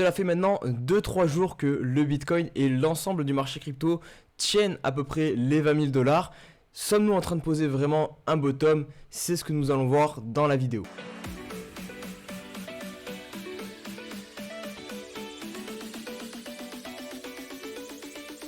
Cela fait maintenant 2-3 jours que le Bitcoin et l'ensemble du marché crypto tiennent à peu près les 20 000 dollars. Sommes-nous en train de poser vraiment un bottom? C'est ce que nous allons voir dans la vidéo.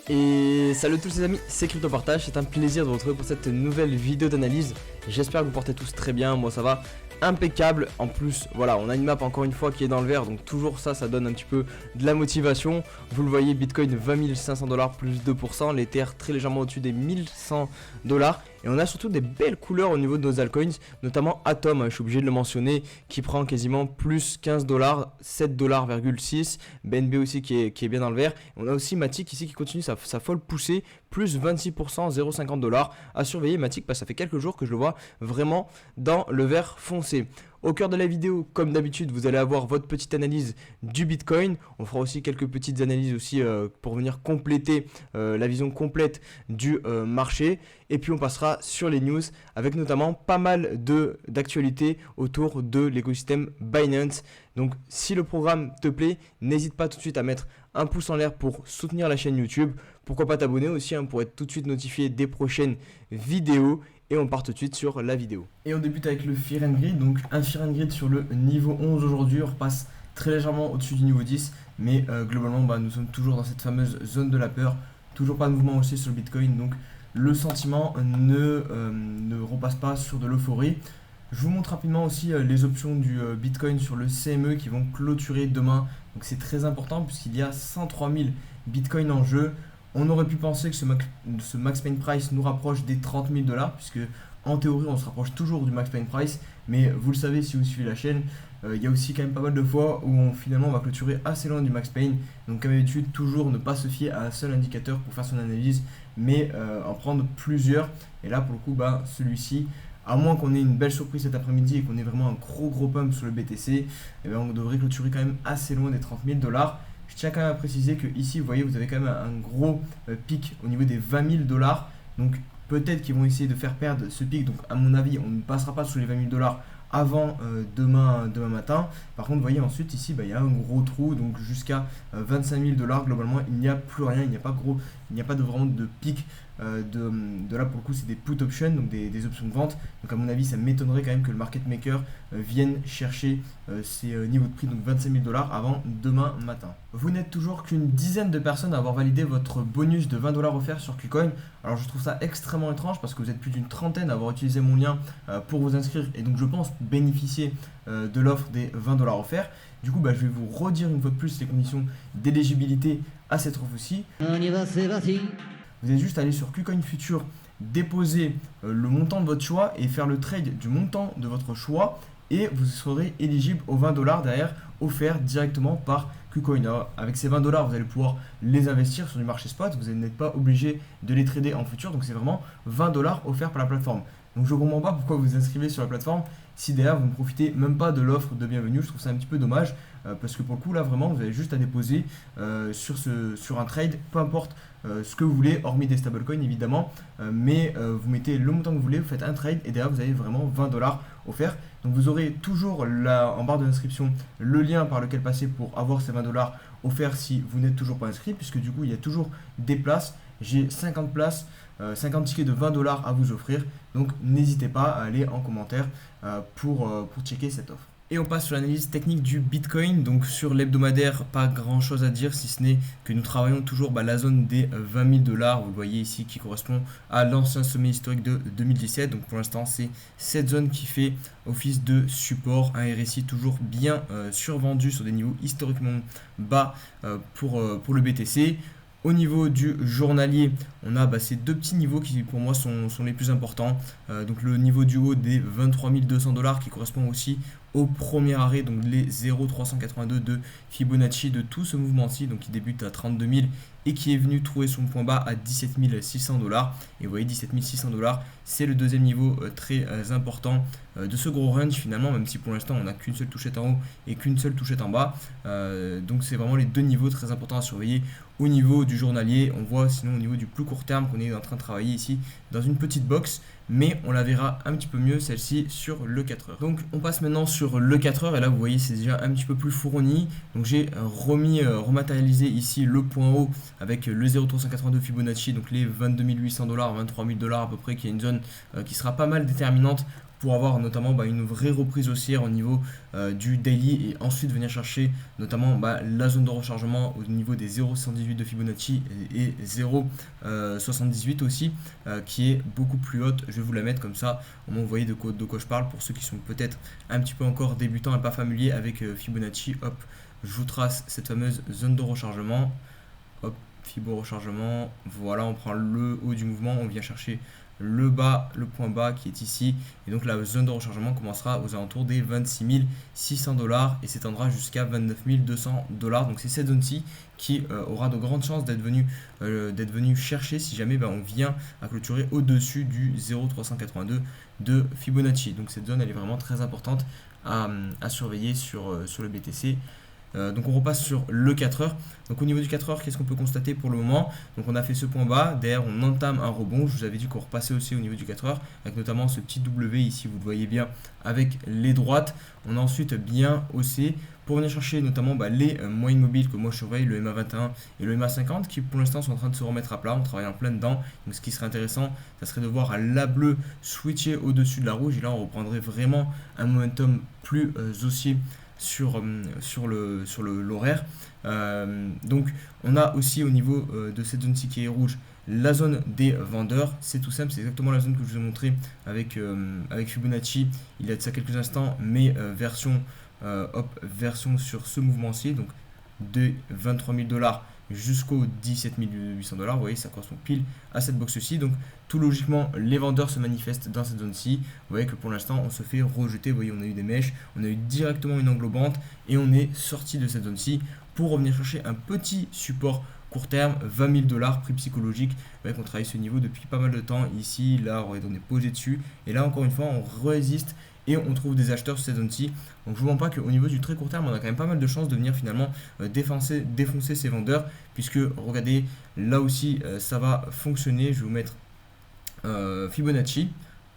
Et salut tous les amis, c'est Crypto Partage, c'est un plaisir de vous retrouver pour cette nouvelle vidéo d'analyse. J'espère que vous portez tous très bien, moi ça va impeccable. En plus voilà, on a une map encore une fois qui est dans le vert, donc toujours ça donne un petit peu de la motivation. Vous le voyez, Bitcoin 20 500 dollars plus 2%, l'Ether très légèrement au-dessus des 1100 dollars. Et on a surtout des belles couleurs au niveau de nos altcoins, notamment Atom, je suis obligé de le mentionner, qui prend quasiment plus 15 dollars, 7 dollars, BNB aussi qui est bien dans le vert. On a aussi Matic ici qui continue sa folle poussée, plus 26%, 0,50 dollars. À surveiller Matic parce que ça fait quelques jours que je le vois vraiment dans le vert foncé. Au cœur de la vidéo, comme d'habitude, vous allez avoir votre petite analyse du Bitcoin. On fera aussi quelques petites analyses aussi pour venir compléter la vision complète du marché. Et puis on passera sur les news avec notamment pas mal d'actualités autour de l'écosystème Binance. Donc si le programme te plaît, n'hésite pas tout de suite à mettre un pouce en l'air pour soutenir la chaîne YouTube. Pourquoi pas t'abonner aussi pour être tout de suite notifié des prochaines vidéos. Et on part tout de suite sur la vidéo. Et on débute avec le Fear and Greed. Donc un Fear and Greed sur le niveau 11 aujourd'hui. On repasse très légèrement au-dessus du niveau 10. Mais globalement, nous sommes toujours dans cette fameuse zone de la peur. Toujours pas de mouvement aussi sur le Bitcoin. Donc le sentiment ne repasse pas sur de l'euphorie. Je vous montre rapidement aussi les options du Bitcoin sur le CME qui vont clôturer demain. Donc c'est très important puisqu'il y a 103 000 Bitcoins en jeu. On aurait pu penser que ce max pain price nous rapproche des 30 000 dollars, puisque en théorie on se rapproche toujours du max pain price, mais vous le savez si vous suivez la chaîne, il y a aussi quand même pas mal de fois où finalement on va clôturer assez loin du max pain. Donc comme d'habitude, toujours ne pas se fier à un seul indicateur pour faire son analyse, mais en prendre plusieurs. Et là pour le coup, celui-ci, à moins qu'on ait une belle surprise cet après-midi et qu'on ait vraiment un gros pump sur le BTC, on devrait clôturer quand même assez loin des 30 000 dollars. Je tiens quand même à préciser que ici, vous voyez, vous avez quand même un gros pic au niveau des 20 000 dollars. Donc peut-être qu'ils vont essayer de faire perdre ce pic. Donc à mon avis, on ne passera pas sous les 20 000 dollars avant demain matin. Par contre, vous voyez ensuite ici, il y a un gros trou. Donc jusqu'à 25 000 dollars, globalement, il n'y a plus rien. Il n'y a pas vraiment de pic. De là pour le coup c'est des put options, donc des options de vente. Donc à mon avis ça m'étonnerait quand même que le market maker vienne chercher ces niveaux de prix, donc 25 000 dollars avant demain matin. Vous n'êtes toujours qu'une dizaine de personnes à avoir validé votre bonus de 20 dollars offert sur KuCoin. Alors je trouve ça extrêmement étrange parce que vous êtes plus d'une trentaine à avoir utilisé mon lien pour vous inscrire et donc je pense bénéficier de l'offre des 20 dollars offerts. Du coup je vais vous redire une fois de plus les conditions d'éligibilité à cette offre-ci. Vous allez juste aller sur KuCoin Future, déposer le montant de votre choix et faire le trade du montant de votre choix et vous serez éligible aux 20 dollars derrière offerts directement par KuCoin. Alors, avec ces 20 dollars, vous allez pouvoir les investir sur du marché spot. Vous n'êtes pas obligé de les trader en futur. Donc c'est vraiment 20 dollars offerts par la plateforme. Donc je ne comprends pas pourquoi vous vous inscrivez sur la plateforme si derrière vous ne profitez même pas de l'offre de bienvenue. Je trouve ça un petit peu dommage parce que pour le coup là vraiment vous avez juste à déposer sur un trade, peu importe ce que vous voulez, hormis des stablecoins évidemment, mais vous mettez le montant que vous voulez, vous faites un trade et derrière vous avez vraiment 20 dollars offerts. Donc vous aurez toujours là en barre de l'inscription le lien par lequel passer pour avoir ces 20 dollars offerts si vous n'êtes toujours pas inscrit, puisque du coup il y a toujours des places. J'ai 50 places, 50 tickets de 20 dollars à vous offrir. Donc n'hésitez pas à aller en commentaire pour checker cette offre. Et on passe sur l'analyse technique du Bitcoin. Donc sur l'hebdomadaire, pas grand chose à dire si ce n'est que nous travaillons toujours la zone des 20 000 dollars. Vous le voyez ici qui correspond à l'ancien sommet historique de 2017. Donc pour l'instant c'est cette zone qui fait office de support. Un RSI toujours bien survendu sur des niveaux historiquement bas pour le BTC. Au niveau du journalier, on a ces deux petits niveaux qui pour moi sont les plus importants. Donc le niveau du haut des 23 200 dollars qui correspond aussi au premier arrêt, donc les 0,382 de Fibonacci de tout ce mouvement-ci, donc qui débute à 32 000 et qui est venu trouver son point bas à 17 600 dollars. Et vous voyez 17 600 dollars, c'est le deuxième niveau très important de ce gros range finalement, même si pour l'instant on n'a qu'une seule touchette en haut et qu'une seule touchette en bas. Donc c'est vraiment les deux niveaux très importants à surveiller au niveau du journalier. On voit sinon au niveau du plus court terme qu'on est en train de travailler ici dans une petite box. mais on la verra un petit peu mieux celle-ci sur le 4 heures. Donc on passe maintenant sur le 4 heures et là vous voyez c'est déjà un petit peu plus fourni. Donc j'ai rematérialisé ici le point haut avec le 0,382 Fibonacci, donc les 22 800 $, 23 000 $ à peu près, qui est une zone qui sera pas mal déterminante pour avoir notamment une vraie reprise haussière au niveau du daily et ensuite venir chercher notamment la zone de rechargement au niveau des 0,118 de Fibonacci et 0,78 aussi qui est beaucoup plus haute. Je vais vous la mettre comme ça, au moins vous voyez de quoi je parle pour ceux qui sont peut-être un petit peu encore débutants et pas familiers avec Fibonacci. Hop, je vous trace cette fameuse zone de rechargement. Hop, Fibo rechargement, voilà, on prend le haut du mouvement, on vient chercher le bas, le point bas qui est ici, et donc la zone de rechargement commencera aux alentours des 26 600 $ et s'étendra jusqu'à 29 200 $. Donc c'est cette zone-ci qui aura de grandes chances d'être venu chercher si jamais on vient à clôturer au-dessus du 0,382 de Fibonacci. Donc cette zone elle est vraiment très importante à surveiller sur le BTC. Donc on repasse sur le 4 heures. Donc au niveau du 4 heures, qu'est-ce qu'on peut constater pour le moment? Donc on a fait ce point bas, derrière on entame un rebond. Je vous avais dit qu'on repassait aussi au niveau du 4 heures, avec notamment ce petit W ici, vous le voyez bien, avec les droites. On a ensuite bien haussé pour venir chercher notamment les moyennes mobiles que moi je surveille, le MA21 et le MA50, qui pour l'instant sont en train de se remettre à plat. On travaille en plein dedans. Donc ce qui serait intéressant, ça serait de voir la bleue switcher au-dessus de la rouge, et là on reprendrait vraiment un momentum plus haussier sur l'horaire. Donc on a aussi au niveau de cette zone-ci qui est rouge, la zone des vendeurs. C'est tout simple, c'est exactement la zone que je vous ai montré avec Fibonacci il y a de ça quelques instants, mais version sur ce mouvement-ci, donc de 23 000 $ jusqu'aux 17 800 $. Vous voyez, ça correspond pile à cette box-ci. Donc tout logiquement, les vendeurs se manifestent dans cette zone-ci. Vous voyez que pour l'instant, on se fait rejeter. Vous voyez, on a eu des mèches, on a eu directement une englobante et on est sorti de cette zone-ci pour revenir chercher un petit support court terme, 20 000 $, prix psychologique. Vous voyez qu'on travaille ce niveau depuis pas mal de temps. Ici, là, on est posé dessus. Et là, encore une fois, on résiste et on trouve des acheteurs sur cette zone-ci. Donc je ne vous mens pas qu'au niveau du très court terme, on a quand même pas mal de chances de venir finalement défoncer ces vendeurs, puisque regardez, là aussi ça va fonctionner. Je vais vous mettre Fibonacci,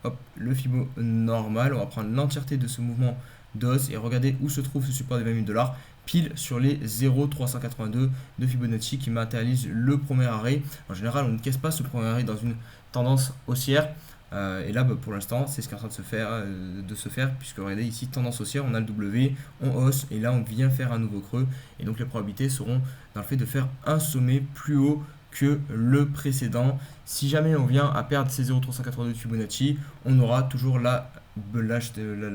hop, le Fibo normal. On va prendre l'entièreté de ce mouvement de hausse et regardez où se trouve ce support des 20 000 $, pile sur les 0,382 de Fibonacci qui matérialise le premier arrêt. En général, on ne casse pas ce premier arrêt dans une tendance haussière. Et là pour l'instant c'est ce qui est en train de se faire, puisque regardez ici, tendance haussière, on a le W, on hausse et là on vient faire un nouveau creux, et donc les probabilités seront dans le fait de faire un sommet plus haut que le précédent. Si jamais on vient à perdre ces 0,382 de Fibonacci, on aura toujours la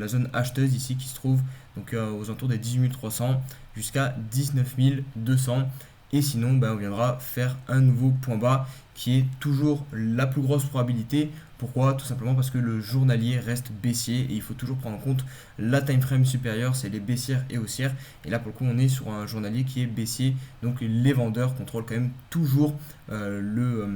zone acheteuse ici qui se trouve donc aux alentours des 18 300 jusqu'à 19 200. Et sinon on viendra faire un nouveau point bas qui est toujours la plus grosse probabilité. Pourquoi? Tout simplement parce que le journalier reste baissier et il faut toujours prendre en compte la time frame supérieure, c'est les baissières et haussières. Et là pour le coup on est sur un journalier qui est baissier, donc les vendeurs contrôlent quand même toujours le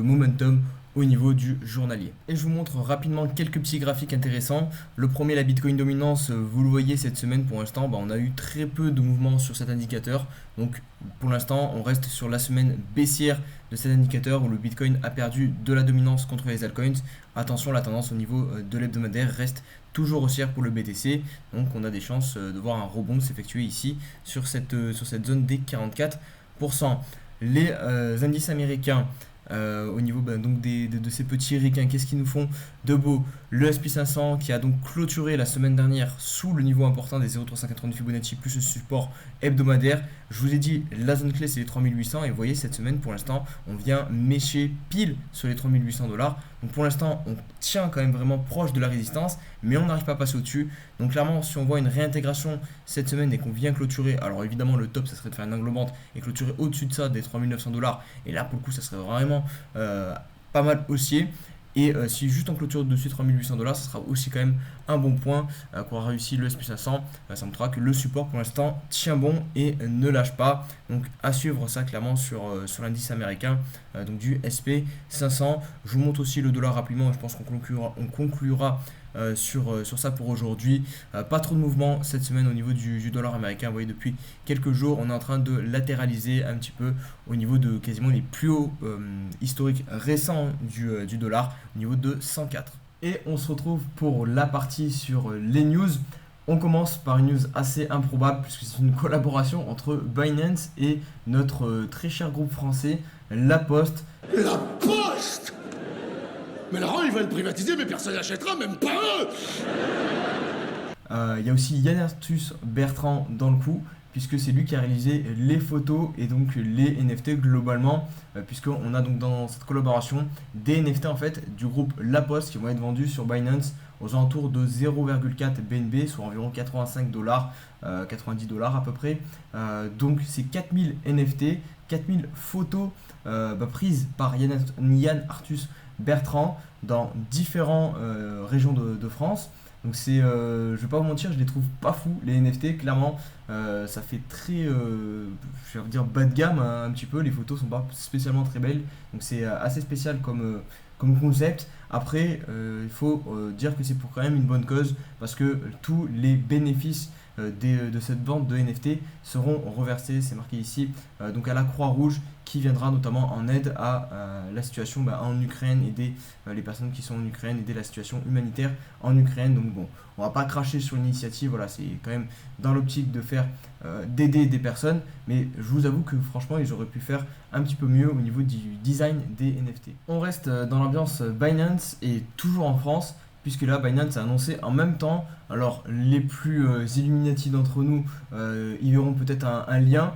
momentum au niveau du journalier. Et je vous montre rapidement quelques petits graphiques intéressants. Le premier, la Bitcoin dominance, vous le voyez cette semaine pour l'instant, on a eu très peu de mouvements sur cet indicateur. Donc pour l'instant, on reste sur la semaine baissière de cet indicateur où le Bitcoin a perdu de la dominance contre les altcoins. Attention, la tendance au niveau de l'hebdomadaire reste toujours haussière pour le BTC. Donc on a des chances de voir un rebond s'effectuer ici sur cette zone des 44%. Les indices américains, au niveau donc de ces petits ricains, qu'est-ce qu'ils nous font de beau? Le SP500 qui a donc clôturé la semaine dernière sous le niveau important des 0,380 de Fibonacci plus le support hebdomadaire. Je vous ai dit, la zone clé c'est les 3800 et vous voyez cette semaine pour l'instant on vient mécher pile sur les 3800 $. Donc pour l'instant on tient quand même vraiment proche de la résistance, mais on n'arrive pas à passer au-dessus. Donc clairement si on voit une réintégration cette semaine et qu'on vient clôturer, alors évidemment le top ça serait de faire une englobante et clôturer au-dessus de ça des 3900 $, et là pour le coup ça serait vraiment pas mal haussier. Et si juste en clôture dessus 3800 $, ça sera aussi quand même un bon point qu'on a réussi le SP500. Ça montrera que le support pour l'instant tient bon et ne lâche pas. Donc à suivre ça clairement sur l'indice américain donc du SP500. Je vous montre aussi le dollar rapidement. Je pense qu'on conclura sur ça pour aujourd'hui. Pas trop de mouvement cette semaine au niveau du dollar américain. Vous voyez, depuis quelques jours, on est en train de latéraliser un petit peu au niveau de quasiment les plus hauts historiques récents du dollar, au niveau de 104. Et on se retrouve pour la partie sur les news. On commence par une news assez improbable puisque c'est une collaboration entre Binance et notre très cher groupe français, La Poste. La Poste! Mais Laurent, ils veulent privatiser, mais personne n'achètera, même pas eux! Il y a aussi Yann Arthus Bertrand dans le coup, puisque c'est lui qui a réalisé les photos et donc les NFT globalement, puisqu'on a donc dans cette collaboration des NFT en fait du groupe La Poste qui vont être vendus sur Binance aux alentours de 0,4 BNB, soit environ 85 dollars, 90 dollars à peu près. Donc c'est 4000 NFT, 4000 photos prises par Yann Arthus Bertrand dans différentes régions de France. Donc je vais pas vous mentir, je les trouve pas fous les NFT, clairement ça fait très, je vais dire bas de gamme un petit peu, les photos sont pas spécialement très belles, donc c'est assez spécial comme concept. Après il faut dire que c'est pour quand même une bonne cause, parce que tous les bénéfices de cette vente de NFT seront reversés, c'est marqué ici, donc à la Croix-Rouge, qui viendra notamment en aide à la situation en Ukraine, aider les personnes qui sont en Ukraine, aider la situation humanitaire en Ukraine. Donc bon, on va pas cracher sur l'initiative, voilà, c'est quand même dans l'optique de faire d'aider des personnes, mais je vous avoue que franchement ils auraient pu faire un petit peu mieux au niveau du design des NFT. On reste dans l'ambiance Binance et toujours en France, puisque là Binance a annoncé en même temps, alors les plus Illuminati d'entre nous y verront peut-être un lien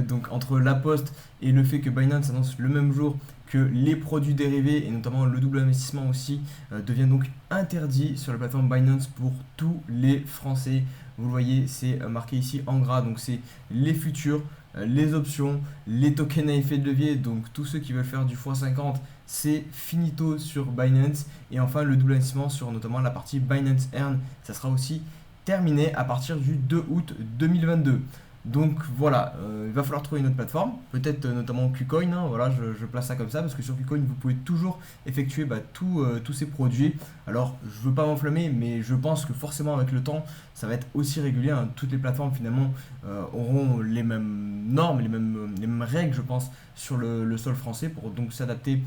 donc entre La Poste et le fait que Binance annonce le même jour que les produits dérivés et notamment le double investissement aussi devient donc interdit sur la plateforme Binance pour tous les Français. Vous le voyez, c'est marqué ici en gras, donc c'est les futurs, les options, les tokens à effet de levier, donc tous ceux qui veulent faire du x50, c'est finito sur Binance. Et enfin le double investissement sur notamment la partie Binance Earn, ça sera aussi terminé à partir du 2 août 2022. Donc voilà, il va falloir trouver une autre plateforme, peut-être notamment KuCoin, voilà, je place ça comme ça, parce que sur KuCoin vous pouvez toujours effectuer tous ces produits. Alors je veux pas m'enflammer, mais je pense que forcément avec le temps ça va être aussi régulier, toutes les plateformes finalement auront les mêmes normes, les mêmes règles je pense sur le sol français, pour donc s'adapter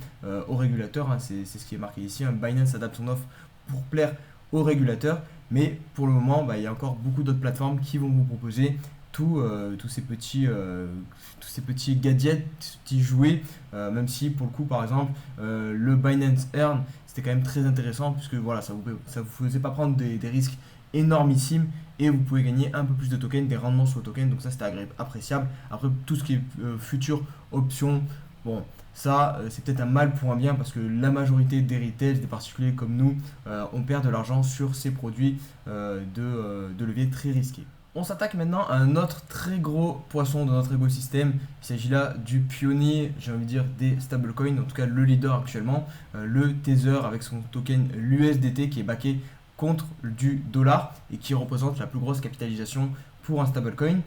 aux régulateurs, c'est ce qui est marqué ici, Binance adapte son offre pour plaire aux régulateurs, mais pour le moment il y a encore beaucoup d'autres plateformes qui vont vous proposer tous ces petits gadgets, ces petits jouets, même si pour le coup par exemple le Binance Earn c'était quand même très intéressant, puisque voilà, ça vous faisait pas prendre des risques énormissimes et vous pouvez gagner un peu plus de tokens, des rendements sur le token, donc ça c'était appréciable. Après tout ce qui est future options, bon ça c'est peut-être un mal pour un bien, parce que la majorité des retails, des particuliers comme nous, on perd de l'argent sur ces produits de levier très risqués. On s'attaque maintenant à un autre très gros poisson de notre écosystème. Il s'agit là du pionnier, j'ai envie de dire, des stablecoins, en tout cas le leader actuellement, le Tether avec son token l'USDT qui est backé contre du dollar et qui représente la plus grosse capitalisation pour un stablecoin.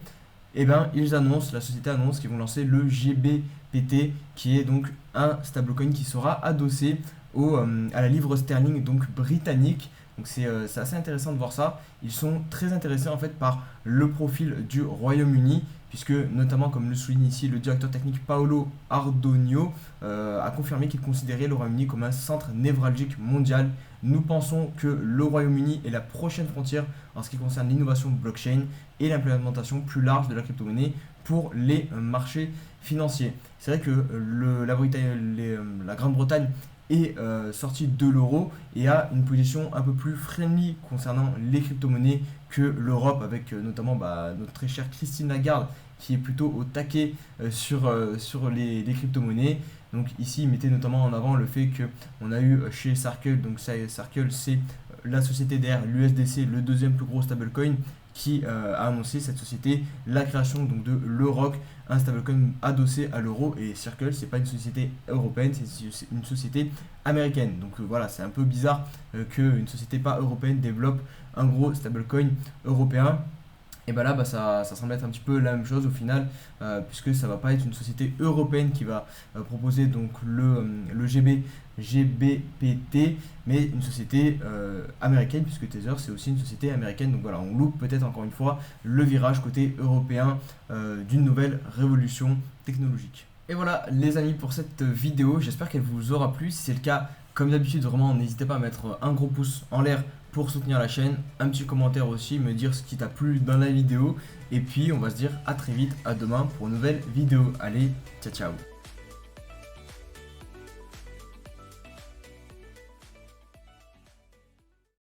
Et bien la société annonce qu'ils vont lancer le GBPT, qui est donc un stablecoin qui sera adossé à la livre sterling donc britannique. Donc c'est assez intéressant de voir ça. Ils sont très intéressés en fait par le profil du Royaume-Uni, puisque notamment, comme le souligne ici le directeur technique Paolo Ardonio, a confirmé qu'il considérait le Royaume-Uni comme un centre névralgique mondial. Nous pensons que le Royaume-Uni est la prochaine frontière en ce qui concerne l'innovation blockchain et l'implémentation plus large de la crypto-monnaie pour les marchés financiers. C'est vrai que la Grande-Bretagne est sortie de l'euro et a une position un peu plus friendly concernant les crypto-monnaies que l'Europe, avec notamment notre très chère Christine Lagarde qui est plutôt au taquet sur les crypto-monnaies. Donc ici il mettait notamment en avant le fait qu'on a eu chez Circle, donc Circle c'est la société derrière l'USDC, le deuxième plus gros stablecoin, qui a annoncé, cette société, la création donc de l'Euroc, un stablecoin adossé à l'euro. Et Circle, c'est pas une société européenne, c'est une société américaine. Donc voilà, c'est un peu bizarre qu'une société pas européenne développe un gros stablecoin européen. Et bah là ça semble être un petit peu la même chose au final, puisque ça va pas être une société européenne qui va proposer donc le GBPT, mais une société américaine, puisque Tether c'est aussi une société américaine. Donc voilà, on loupe peut-être encore une fois le virage côté européen d'une nouvelle révolution technologique. Et voilà les amis pour cette vidéo, j'espère qu'elle vous aura plu. Si c'est le cas, comme d'habitude, vraiment n'hésitez pas à mettre un gros pouce en l'air pour soutenir la chaîne, un petit commentaire aussi, me dire ce qui t'a plu dans la vidéo, et puis on va se dire à très vite, à demain pour une nouvelle vidéo. Allez, ciao ciao.